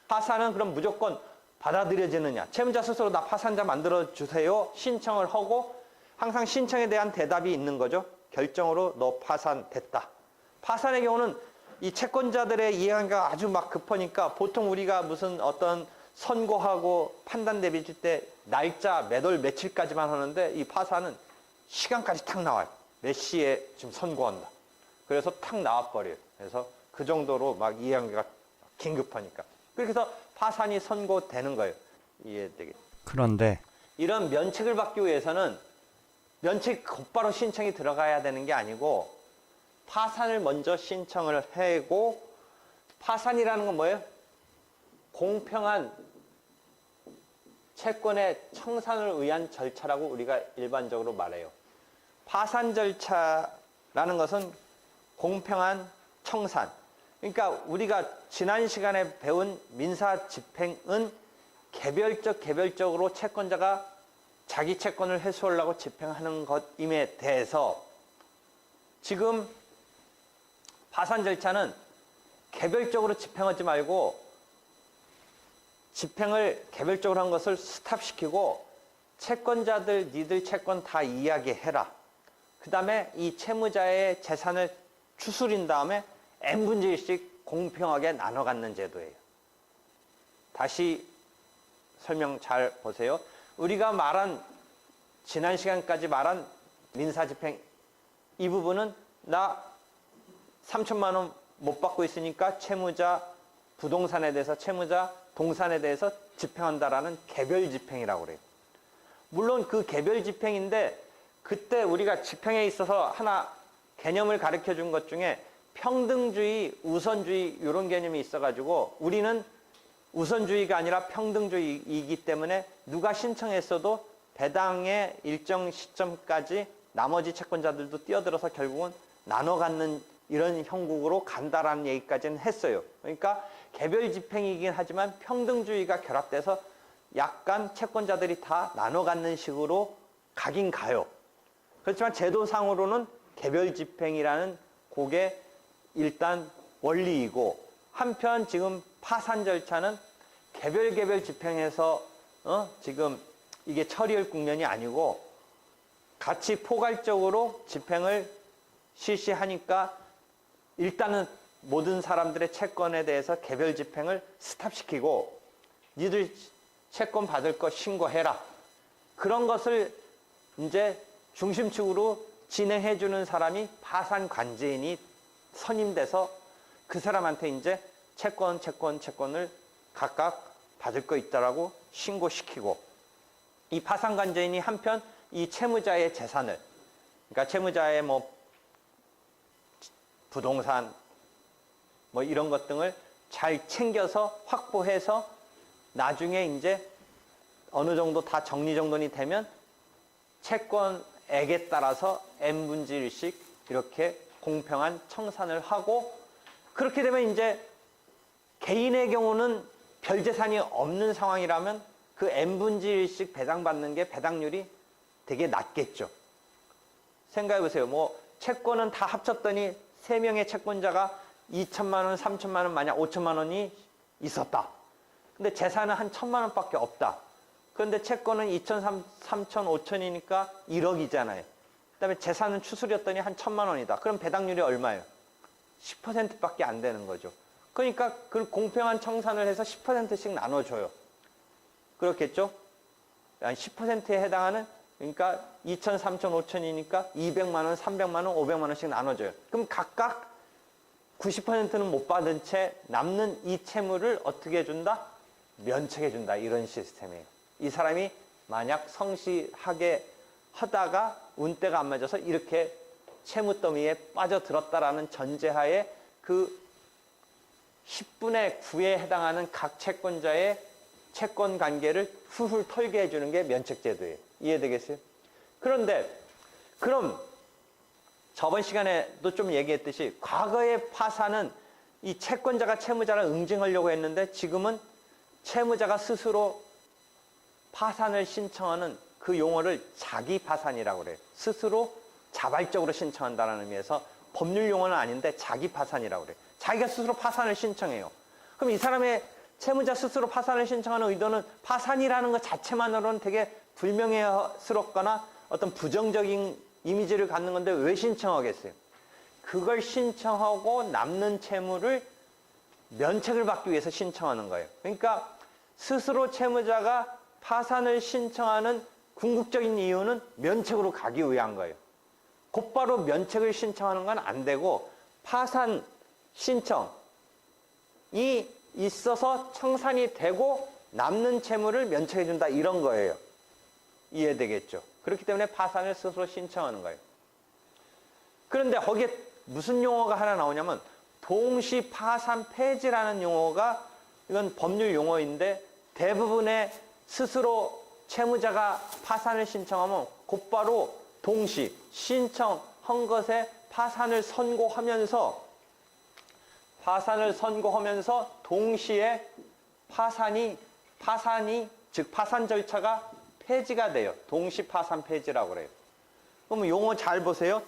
파산은 그럼 무조건 받아들여지느냐? 채무자 스스로 나 파산자 만들어 주세요 신청을 하고 항상 신청에 대한 대답이 있는 거죠. 결정으로 너 파산됐다. 파산의 경우는 이 채권자들의 이해관계가 아주 막 급하니까 보통 우리가 무슨 어떤 선고하고 판단 내릴 때 날짜 몇 월 며칠까지만 하는데 이 파산은 시간까지 탁 나와요. 몇 시에 지금 선고한다. 그래서 탁 나와버려요. 그래서 그 정도로 막 이해관계가 긴급하니까. 그렇게 해서 파산이 선고되는 거예요. 이해되겠죠? 그런데 이런 면책을 받기 위해서는 면책 곧바로 신청이 들어가야 되는 게 아니고 파산을 먼저 신청을 하고 파산이라는 건 뭐예요? 공평한 채권의 청산을 위한 절차라고 우리가 일반적으로 말해요. 파산 절차라는 것은 공평한 청산. 그러니까 우리가 지난 시간에 배운 민사 집행은 개별적으로 채권자가 자기 채권을 해소하려고 집행하는 것임에 대해서 지금 파산 절차는 개별적으로 집행하지 말고 집행을 개별적으로 한 것을 스탑시키고 채권자들 니들 채권 다 이야기해라. 그 다음에 이 채무자의 재산을 추스린 다음에 n분의1씩 공평하게 나눠 갖는 제도예요. 다시 설명 잘 보세요. 우리가 말한 지난 시간까지 말한 민사집행 이 부분은 나 3천만 원 못 받고 있으니까 채무자 부동산에 대해서 채무자 동산에 대해서 집행한다라는 개별 집행이라고 그래요. 물론 그 개별 집행인데 그때 우리가 집행에 있어서 하나 개념을 가르쳐 준 것 중에 평등주의, 우선주의 이런 개념이 있어가지고 우리는 우선주의가 아니라 평등주의이기 때문에 누가 신청했어도 배당의 일정 시점까지 나머지 채권자들도 뛰어들어서 결국은 나눠 갖는 이런 형국으로 간다라는 얘기까지는 했어요. 그러니까 개별 집행이긴 하지만 평등주의가 결합돼서 약간 채권자들이 다 나눠 갖는 식으로 가긴 가요. 그렇지만 제도상으로는 개별 집행이라는 그게 일단 원리이고 한편 지금 파산 절차는 개별 집행해서 지금 이게 처리할 국면이 아니고 같이 포괄적으로 집행을 실시하니까 일단은 모든 사람들의 채권에 대해서 개별 집행을 스탑시키고 니들 채권 받을 거 신고해라. 그런 것을 이제 중심축으로 진행해 주는 사람이 파산 관제인이 선임돼서 그 사람한테 이제 채권을 각각 받을 거 있다라고 신고시키고 이 파산 관제인이 한편 이 채무자의 재산을 그러니까 채무자의 뭐 부동산 뭐 이런 것 등을 잘 챙겨서 확보해서 나중에 이제 어느 정도 다 정리정돈이 되면 채권액에 따라서 n분의 1씩 이렇게 공평한 청산을 하고 그렇게 되면 이제 개인의 경우는 별 재산이 없는 상황이라면 그 n분의 1씩 배당받는 게 배당률이 되게 낮겠죠. 생각해 보세요. 뭐 채권은 다 합쳤더니 3명의 채권자가 2천만 원, 3천만 원, 만약 5천만 원이 있었다. 근데 재산은 한 1천만 원밖에 없다. 그런데 채권은 2천, 3천, 5천이니까 1억이잖아요. 그 다음에 재산은 추스렸더니 한 1천만 원이다. 그럼 배당률이 얼마예요? 10%밖에 안 되는 거죠. 그러니까 그 공평한 청산을 해서 10%씩 나눠줘요. 그렇겠죠? 한 10%에 해당하는 그러니까 2천, 3천, 5천이니까 200만 원, 300만 원, 500만 원씩 나눠줘요. 그럼 각각 90%는 못 받은 채 남는 이 채무를 어떻게 해준다? 면책해준다. 이런 시스템이에요. 이 사람이 만약 성실하게 하다가 운때가 안 맞아서 이렇게 채무 더미에 빠져들었다라는 전제하에 그 10분의 9에 해당하는 각 채권자의 채권 관계를 훌훌 털게 해주는 게 면책제도예요. 이해되겠어요? 그런데 그럼 저번 시간에도 좀 얘기했듯이 과거의 파산은 이 채권자가 채무자를 응징하려고 했는데 지금은 채무자가 스스로 파산을 신청하는 그 용어를 자기 파산이라고 그래요. 스스로 자발적으로 신청한다는 의미에서 법률 용어는 아닌데 자기 파산이라고 그래요. 자기가 스스로 파산을 신청해요. 그럼 이 사람의 채무자 스스로 파산을 신청하는 의도는 파산이라는 것 자체만으로는 되게 불명예스럽거나 어떤 부정적인 이미지를 갖는 건데 왜 신청하겠어요? 그걸 신청하고 남는 채무를 면책을 받기 위해서 신청하는 거예요. 그러니까 스스로 채무자가 파산을 신청하는 궁극적인 이유는 면책으로 가기 위한 거예요. 곧바로 면책을 신청하는 건 안 되고 파산 신청이 있어서 청산이 되고 남는 채무를 면책해준다 이런 거예요. 이해되겠죠? 그렇기 때문에 파산을 스스로 신청하는 거예요. 그런데 거기에 무슨 용어가 하나 나오냐면 동시 파산 폐지라는 용어가 이건 법률 용어인데 대부분의 스스로 채무자가 파산을 신청하면 곧바로 동시 신청한 것에 파산을 선고하면서 동시에 파산이 즉 파산 절차가 폐지가 돼요. 동시 파산 폐지라고 그래요. 그럼 용어 잘 보세요.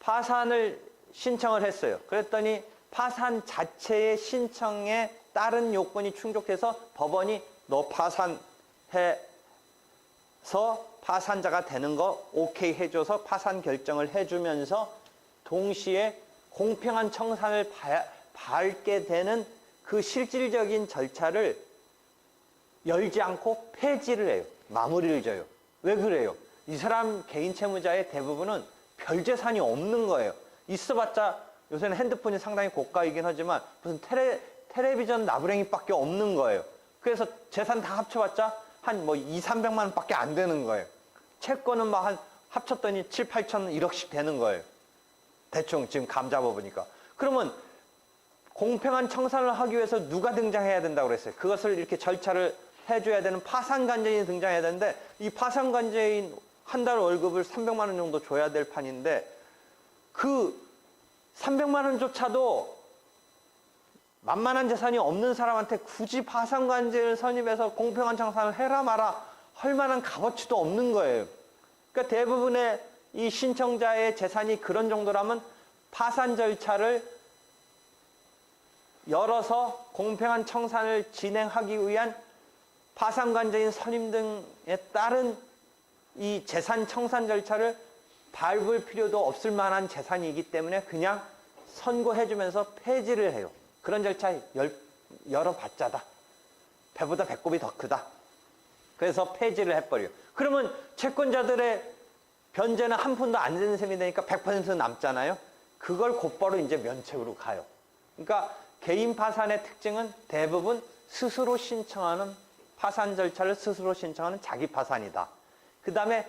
파산을 신청을 했어요. 그랬더니 파산 자체의 신청에 따른 요건이 충족해서 법원이 너 파산해서 파산자가 되는 거 오케이 해줘서 파산 결정을 해주면서 동시에 공평한 청산을 밟게 되는 그 실질적인 절차를 열지 않고 폐지를 해요. 마무리를 져요. 왜 그래요? 이 사람 개인 채무자의 대부분은 별 재산이 없는 거예요. 있어봤자 요새는 핸드폰이 상당히 고가이긴 하지만 무슨 텔레비전 나부랭이밖에 없는 거예요. 그래서 재산 다 합쳐봤자 한 뭐 2, 300만 원밖에 안 되는 거예요. 채권은 막 한 합쳤더니 7, 8천 1억씩 되는 거예요. 대충 지금 감 잡아보니까. 그러면 공평한 청산을 하기 위해서 누가 등장해야 된다고 그랬어요? 그것을 이렇게 절차를 해줘야 되는 파산관제인이 등장해야 되는데 이 파산관제인 한 달 월급을 300만 원 정도 줘야 될 판인데 그 300만 원조차도 만만한 재산이 없는 사람한테 굳이 파산관제를 선임해서 공평한 청산을 해라 마라 할 만한 값어치도 없는 거예요. 그러니까 대부분의 이 신청자의 재산이 그런 정도라면 파산 절차를 열어서 공평한 청산을 진행하기 위한 파산관제인 선임 등에 따른 이 재산 청산 절차를 밟을 필요도 없을 만한 재산이기 때문에 그냥 선고해주면서 폐지를 해요. 그런 절차 열어봤자다. 배보다 배꼽이 더 크다. 그래서 폐지를 해버려요. 그러면 채권자들의 변제는 한 푼도 안 되는 셈이 되니까 100% 남잖아요. 그걸 곧바로 이제 면책으로 가요. 그러니까 개인 파산의 특징은 대부분 스스로 신청하는 파산 절차를 스스로 신청하는 자기 파산이다. 그 다음에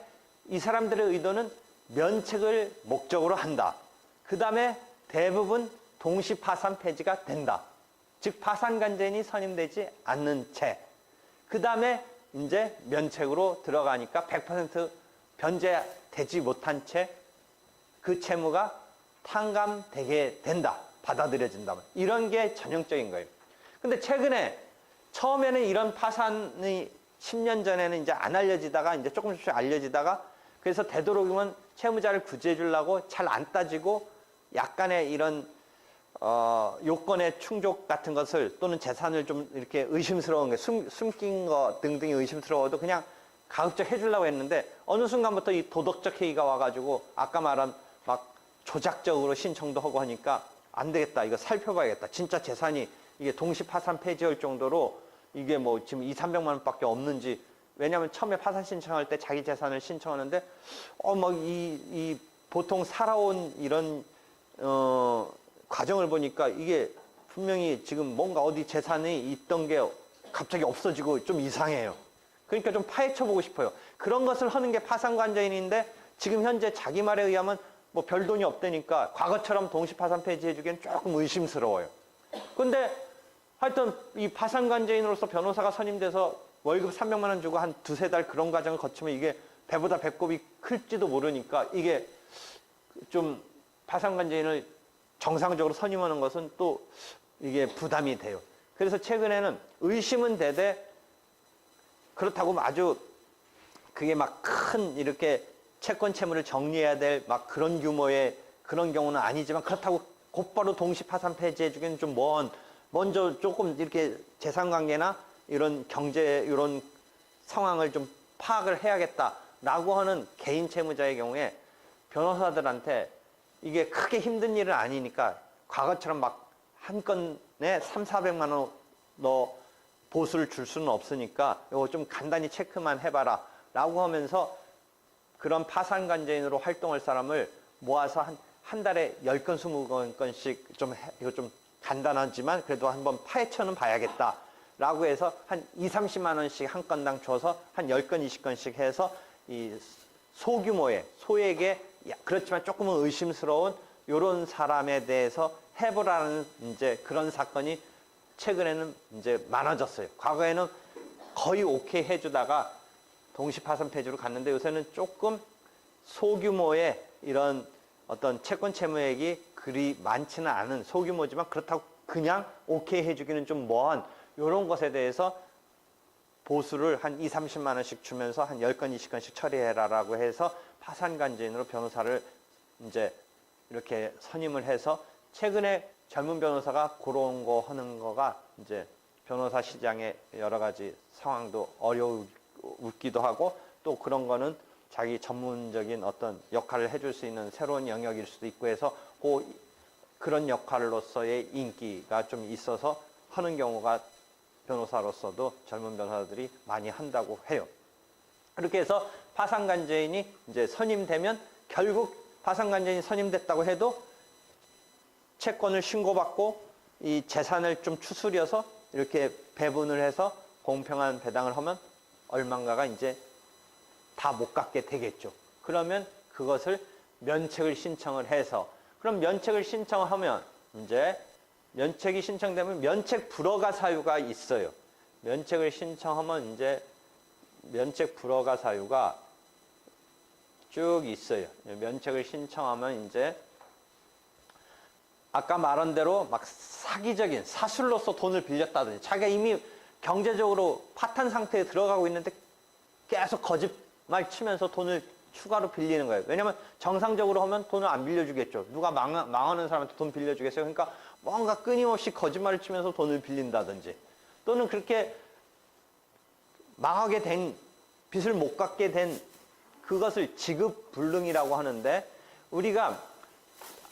이 사람들의 의도는 면책을 목적으로 한다. 그 다음에 대부분 동시 파산 폐지가 된다. 즉 파산관제인이 선임되지 않는 채. 그 다음에 이제 면책으로 들어가니까 100% 변제되지 못한 채 그 채무가 탕감되게 된다. 받아들여진다면. 이런 게 전형적인 거예요. 근데 최근에 처음에는 이런 파산이 10년 전에는 이제 안 알려지다가 이제 조금씩 알려지다가 그래서 되도록이면 채무자를 구제해 주려고 잘 안 따지고 약간의 이런 요건의 충족 같은 것을 또는 재산을 좀 이렇게 의심스러운 게 숨긴 거 등등이 의심스러워도 그냥 가급적 해주려고 했는데 어느 순간부터 이 도덕적 해이가 와가지고 아까 말한 막 조작적으로 신청도 하고 하니까 안 되겠다. 이거 살펴봐야겠다. 진짜 재산이 이게 동시 파산 폐지할 정도로 이게 뭐 지금 2, 300만 원밖에 없는지. 왜냐하면 처음에 파산 신청할 때 자기 재산을 신청하는데 막 이 보통 살아온 이런 과정을 보니까 이게 분명히 지금 뭔가 어디 재산이 있던 게 갑자기 없어지고 좀 이상해요. 그러니까 좀 파헤쳐보고 싶어요. 그런 것을 하는 게 파산관제인인데 지금 현재 자기 말에 의하면 뭐 별 돈이 없다니까 과거처럼 동시 파산 폐지해주기엔 조금 의심스러워요. 근데 하여튼 이 파산관제인으로서 변호사가 선임돼서 월급 300만 원 주고 한 두세 달 그런 과정을 거치면 이게 배보다 배꼽이 클지도 모르니까 이게 좀 파산관제인을 정상적으로 선임하는 것은 또 이게 부담이 돼요. 그래서 최근에는 의심은 되되 그렇다고 아주 그게 막 큰 이렇게 채권 채무를 정리해야 될 막 그런 규모의 그런 경우는 아니지만 그렇다고 곧바로 동시 파산 폐지해 주기는 좀 먼저 조금 이렇게 재산 관계나 이런 경제 이런 상황을 좀 파악을 해야겠다라고 하는 개인 채무자의 경우에 변호사들한테 이게 크게 힘든 일은 아니니까 과거처럼 막 한 건에 3, 400만 원 너 보수를 줄 수는 없으니까 이거 좀 간단히 체크만 해봐라 라고 하면서 그런 파산관제인으로 활동할 사람을 모아서 한 달에 10건, 20건씩 이거 좀 간단하지만 그래도 한번 파헤쳐는 봐야겠다 라고 해서 한 2, 30만 원씩 한 건당 줘서 한 10건, 20건씩 해서 이 소규모의 소액의 그렇지만 조금은 의심스러운 이런 사람에 대해서 해보라는 이제 그런 사건이 최근에는 이제 많아졌어요. 과거에는 거의 오케이 해주다가 동시파산 폐지로 갔는데 요새는 조금 소규모의 이런 어떤 채권 채무액이 그리 많지는 않은 소규모지만 그렇다고 그냥 오케이 해주기는 좀 뭐한 이런 것에 대해서 보수를 한 2, 30만 원씩 주면서 한 10건, 20건씩 처리해라라고 해서 파산관제인으로 변호사를 이제 이렇게 선임을 해서 최근에 젊은 변호사가 그런 거 하는 거가 이제 변호사 시장의 여러 가지 상황도 어려우기도 하고 또 그런 거는 자기 전문적인 어떤 역할을 해줄 수 있는 새로운 영역일 수도 있고 해서 그런 역할로서의 인기가 좀 있어서 하는 경우가 변호사로서도 젊은 변호사들이 많이 한다고 해요. 그렇게 해서 파산관제인이 이제 선임되면 결국 파산관제인이 선임됐다고 해도 채권을 신고받고 이 재산을 좀 추스려서 이렇게 배분을 해서 공평한 배당을 하면 얼만가가 이제 다 못 갚게 되겠죠. 그러면 그것을 면책을 신청을 해서 그럼 면책을 신청하면 이제 면책이 신청되면 면책 불허가 사유가 있어요. 면책을 신청하면 이제 면책 불허가 사유가 쭉 있어요. 면책을 신청하면 이제 아까 말한 대로 막 사기적인 사술로서 돈을 빌렸다든지 자기가 이미 경제적으로 파탄 상태에 들어가고 있는데 계속 거짓말 치면서 돈을 추가로 빌리는 거예요. 왜냐하면 정상적으로 하면 돈을 안 빌려주겠죠. 누가 망하는 사람한테 돈 빌려주겠어요. 그러니까 뭔가 끊임없이 거짓말을 치면서 돈을 빌린다든지 또는 그렇게 망하게 된 빚을 못 갚게 된 그것을 지급불능이라고 하는데 우리가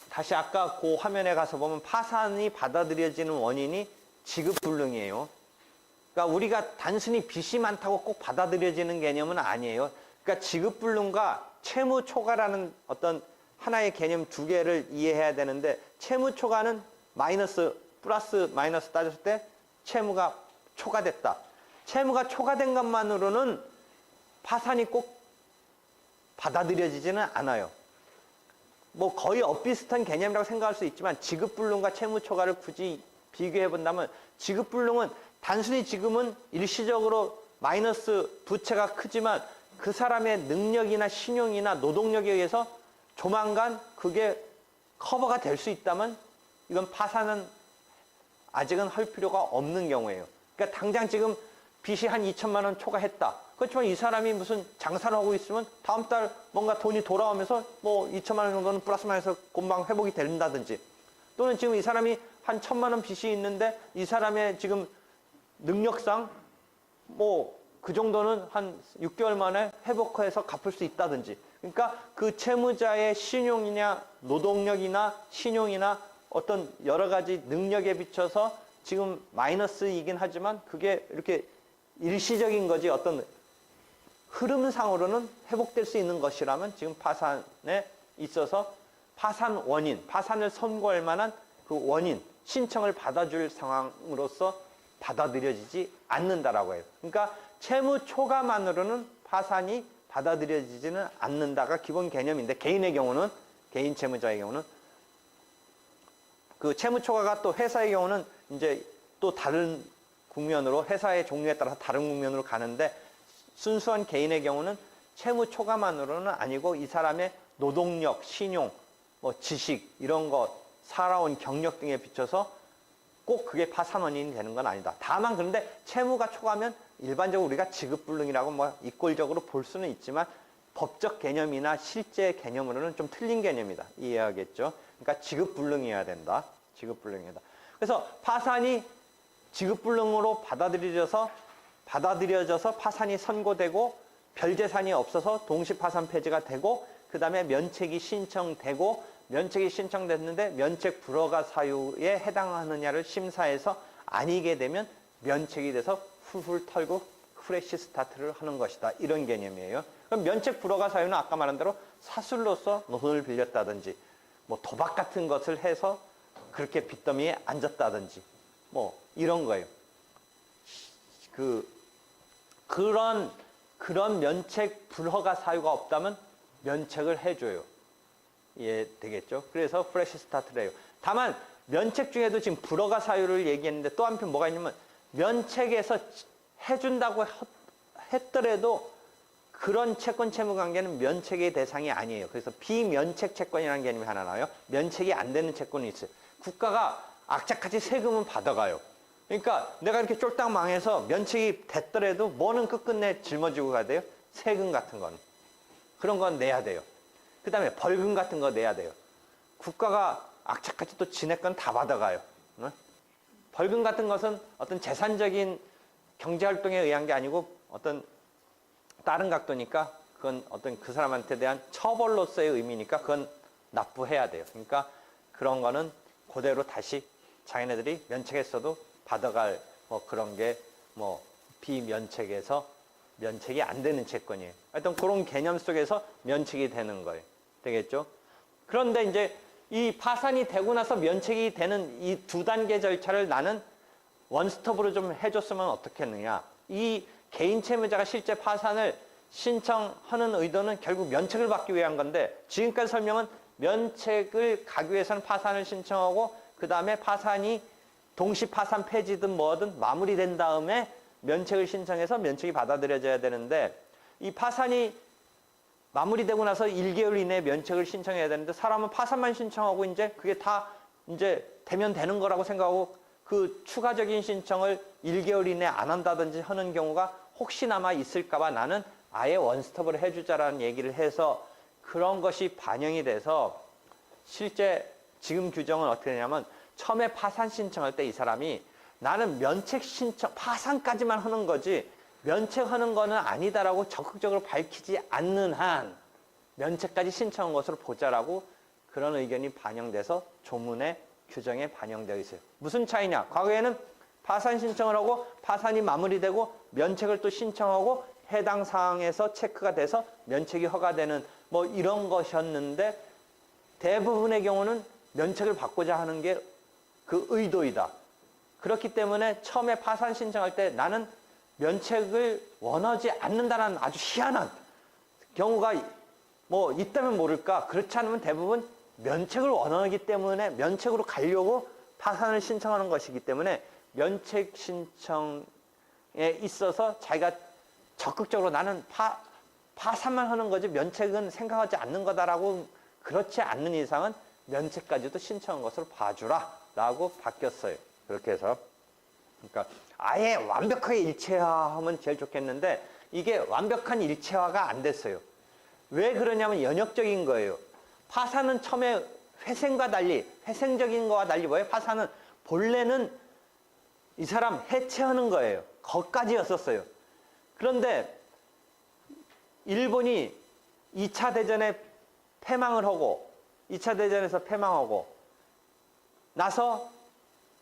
다시 아까 그 화면에 가서 보면 파산이 받아들여지는 원인이 지급불능이에요. 그러니까 우리가 단순히 빚이 많다고 꼭 받아들여지는 개념은 아니에요. 그러니까 지급불능과 채무초과라는 어떤 하나의 개념 두 개를 이해해야 되는데 채무초과는 플러스 마이너스 따졌을 때 채무가 초과됐다. 채무가 초과된 것만으로는 파산이 꼭 받아들여지지는 않아요. 뭐 거의 엇비슷한 개념이라고 생각할 수 있지만 지급불능과 채무초과를 굳이 비교해 본다면 지급불능은 단순히 지금은 일시적으로 마이너스 부채가 크지만 그 사람의 능력이나 신용이나 노동력에 의해서 조만간 그게 커버가 될 수 있다면 이건 파산은 아직은 할 필요가 없는 경우예요. 그러니까 당장 지금 빚이 한 2천만 원 초과했다. 그렇지만 이 사람이 무슨 장사를 하고 있으면 다음 달 뭔가 돈이 돌아오면서 뭐 2천만 원 정도는 플러스 마이너스 금방 회복이 된다든지 또는 지금 이 사람이 한 1,000만 원 빚이 있는데 이 사람의 지금 능력상 뭐 그 정도는 한 6개월 만에 회복해서 갚을 수 있다든지 그러니까 그 채무자의 신용이냐 노동력이나 신용이나 어떤 여러 가지 능력에 비춰서 지금 마이너스이긴 하지만 그게 이렇게 일시적인 거지 어떤 흐름상으로는 회복될 수 있는 것이라면 지금 파산에 있어서 파산 원인, 파산을 선고할 만한 그 원인, 신청을 받아줄 상황으로서 받아들여지지 않는다라고 해요. 그러니까 채무 초과만으로는 파산이 받아들여지지는 않는다가 기본 개념인데 개인의 경우는 개인 채무자의 경우는 그 채무 초과가 또 회사의 경우는 이제 또 다른 국면으로 회사의 종류에 따라서 다른 국면으로 가는데 순수한 개인의 경우는 채무 초과만으로는 아니고 이 사람의 노동력, 신용, 뭐 지식 이런 것, 살아온 경력 등에 비춰서 꼭 그게 파산 원인이 되는 건 아니다. 다만 그런데 채무가 초과하면 일반적으로 우리가 지급불능이라고 뭐 이꼴적으로 볼 수는 있지만 법적 개념이나 실제 개념으로는 좀 틀린 개념이다. 이해하겠죠? 그러니까 지급불능이어야 된다. 지급불능이다. 그래서 파산이 지급불능으로 받아들여져서 파산이 선고되고 별재산이 없어서 동시파산 폐지가 되고 그 다음에 면책이 신청되고 면책이 신청됐는데 면책 불허가 사유에 해당하느냐를 심사해서 아니게 되면 면책이 돼서 훌훌 털고 프레시 스타트를 하는 것이다. 이런 개념이에요. 그럼 면책 불허가 사유는 아까 말한 대로 사술로서 돈을 빌렸다든지 뭐 도박 같은 것을 해서 그렇게 빚더미에 앉았다든지 뭐 이런 거예요. 그런 면책 불허가 사유가 없다면 면책을 해줘요. 이해되겠죠? 그래서 프레시 스타트를 해요. 다만 면책 중에도 지금 불허가 사유를 얘기했는데 또 한편 뭐가 있냐면 면책에서 해준다고 했더라도 그런 채권 채무 관계는 면책의 대상이 아니에요. 그래서 비면책 채권이라는 개념이 하나 나와요. 면책이 안 되는 채권이 있어요. 국가가 악착같이 세금은 받아가요. 그러니까 내가 이렇게 쫄딱 망해서 면책이 됐더라도 뭐는 끝끝내 짊어지고 가야 돼요? 세금 같은 건. 그런 건 내야 돼요. 그 다음에 벌금 같은 거 내야 돼요. 국가가 악착같이 또 지네 건 다 받아가요. 벌금 같은 것은 어떤 재산적인 경제활동에 의한 게 아니고 어떤 다른 각도니까 그건 어떤 그 사람한테 대한 처벌로서의 의미니까 그건 납부해야 돼요. 그러니까 그런 거는 그대로 다시 자기네들이 면책했어도 받아갈 뭐 그런 게 뭐 비면책에서 면책이 안 되는 채권이에요. 하여튼 그런 개념 속에서 면책이 되는 거예요. 되겠죠? 그런데 이제 이 파산이 되고 나서 면책이 되는 이 두 단계 절차를 나는 원스톱으로 좀 해줬으면 어떻겠느냐. 이 개인 채무자가 실제 파산을 신청하는 의도는 결국 면책을 받기 위한 건데 지금까지 설명은 면책을 가기 위해서는 파산을 신청하고 그 다음에 파산이 동시 파산 폐지든 뭐든 마무리된 다음에 면책을 신청해서 면책이 받아들여져야 되는데 이 파산이 마무리되고 나서 1개월 이내에 면책을 신청해야 되는데 사람은 파산만 신청하고 이제 그게 다 이제 되면 되는 거라고 생각하고 그 추가적인 신청을 1개월 이내에 안 한다든지 하는 경우가 혹시나마 있을까봐 나는 아예 원스톱을 해주자라는 얘기를 해서 그런 것이 반영이 돼서 실제 지금 규정은 어떻게 되냐면 처음에 파산 신청할 때 이 사람이 나는 면책 신청, 파산까지만 하는 거지 면책하는 거는 아니다라고 적극적으로 밝히지 않는 한 면책까지 신청한 것으로 보자라고 그런 의견이 반영돼서 조문의 규정에 반영되어 있어요. 무슨 차이냐? 과거에는 파산 신청을 하고 파산이 마무리되고 면책을 또 신청하고 해당 사항에서 체크가 돼서 면책이 허가되는 뭐 이런 것이었는데 대부분의 경우는 면책을 받고자 하는 게 그 의도이다. 그렇기 때문에 처음에 파산 신청할 때 나는 면책을 원하지 않는다는 아주 희한한 경우가 뭐 있다면 모를까. 그렇지 않으면 대부분 면책을 원하기 때문에 면책으로 가려고 파산을 신청하는 것이기 때문에 면책 신청에 있어서 자기가 적극적으로 나는 파산만 하는 거지 면책은 생각하지 않는 거다라고 그렇지 않는 이상은 면책까지도 신청한 것으로 봐주라 라고 바뀌었어요. 그렇게 해서 그러니까 아예 완벽하게 일체화하면 제일 좋겠는데 이게 완벽한 일체화가 안 됐어요. 왜 그러냐면 연역적인 거예요. 파산은 처음에 회생과 달리 회생적인 거와 달리 뭐예요? 파산은 본래는 이 사람 해체하는 거예요. 거기까지였었어요. 그런데 일본이 2차 대전에 패망을 하고 2차 대전에서 패망하고 나서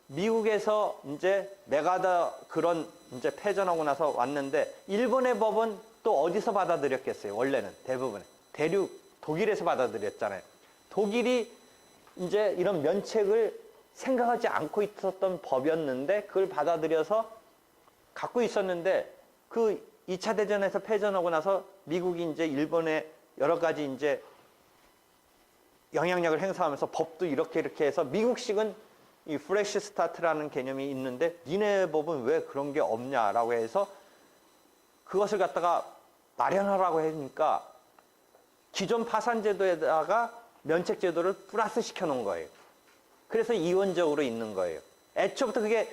미국에서 이제 메가다 그런 이제 패전하고 나서 왔는데 일본의 법은 또 어디서 받아들였겠어요? 원래는 대부분 대륙 독일에서 받아들였잖아요. 독일이 이제 이런 면책을 생각하지 않고 있었던 법이었는데 그걸 받아들여서 갖고 있었는데 그 2차 대전에서 패전하고 나서 미국이 이제 일본에 여러 가지 이제 영향력을 행사하면서 법도 이렇게 해서 미국식은 이 프레시 스타트라는 개념이 있는데 니네 법은 왜 그런 게 없냐라고 해서 그것을 갖다가 마련하라고 하니까 기존 파산제도에다가 면책제도를 플러스 시켜놓은 거예요. 그래서 이원적으로 있는 거예요. 애초부터 그게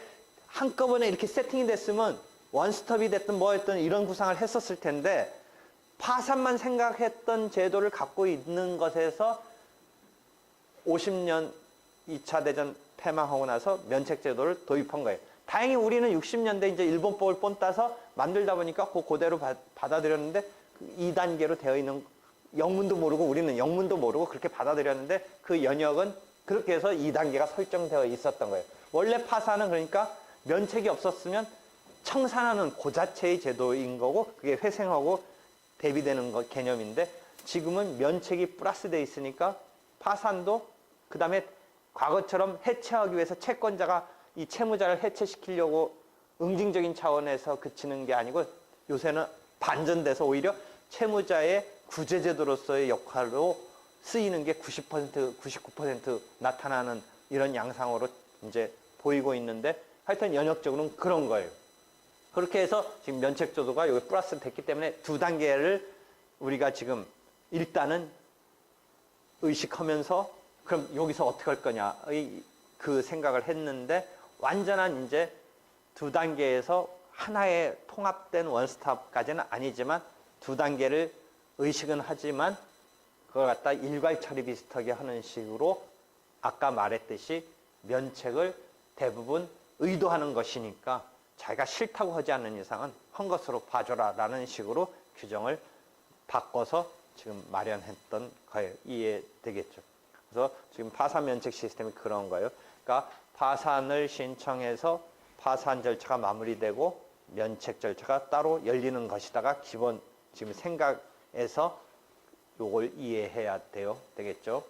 한꺼번에 이렇게 세팅이 됐으면 원스톱이 됐든 뭐였든 이런 구상을 했었을 텐데 파산만 생각했던 제도를 갖고 있는 것에서 50년 2차 대전 폐망하고 나서 면책 제도를 도입한 거예요. 다행히 우리는 60년대 이제 일본법을 본따서 만들다 보니까 그대로 받아들였는데 2단계로 되어 있는 영문도 모르고 우리는 영문도 모르고 그렇게 받아들였는데 그 연역은 그렇게 해서 2단계가 설정되어 있었던 거예요. 원래 파산은 그러니까 면책이 없었으면 청산하는 그 자체의 제도인 거고 그게 회생하고 대비되는 개념인데 지금은 면책이 플러스되어 있으니까 파산도 그 다음에 과거처럼 해체하기 위해서 채권자가 이 채무자를 해체시키려고 응징적인 차원에서 그치는 게 아니고 요새는 반전돼서 오히려 채무자의 구제제도로서의 역할로 쓰이는 게 90%, 99% 나타나는 이런 양상으로 이제 보이고 있는데 하여튼 연역적으로는 그런 거예요. 그렇게 해서 지금 면책제도가 여기 플러스 됐기 때문에 두 단계를 우리가 지금 일단은 의식하면서 그럼 여기서 어떻게 할 거냐의 그 생각을 했는데 완전한 이제 두 단계에서 하나의 통합된 원스톱까지는 아니지만 두 단계를 의식은 하지만 그걸 갖다 일괄 처리 비슷하게 하는 식으로 아까 말했듯이 면책을 대부분 의도하는 것이니까 자기가 싫다고 하지 않는 이상은 한 것으로 봐줘라라는 식으로 규정을 바꿔서 지금 마련했던 거예요. 이해되겠죠? 그래서 지금 파산 면책 시스템이 그런 거예요. 그러니까 파산을 신청해서 파산 절차가 마무리되고 면책 절차가 따로 열리는 것이다가 기본 지금 생각에서 요걸 이해해야 되겠죠?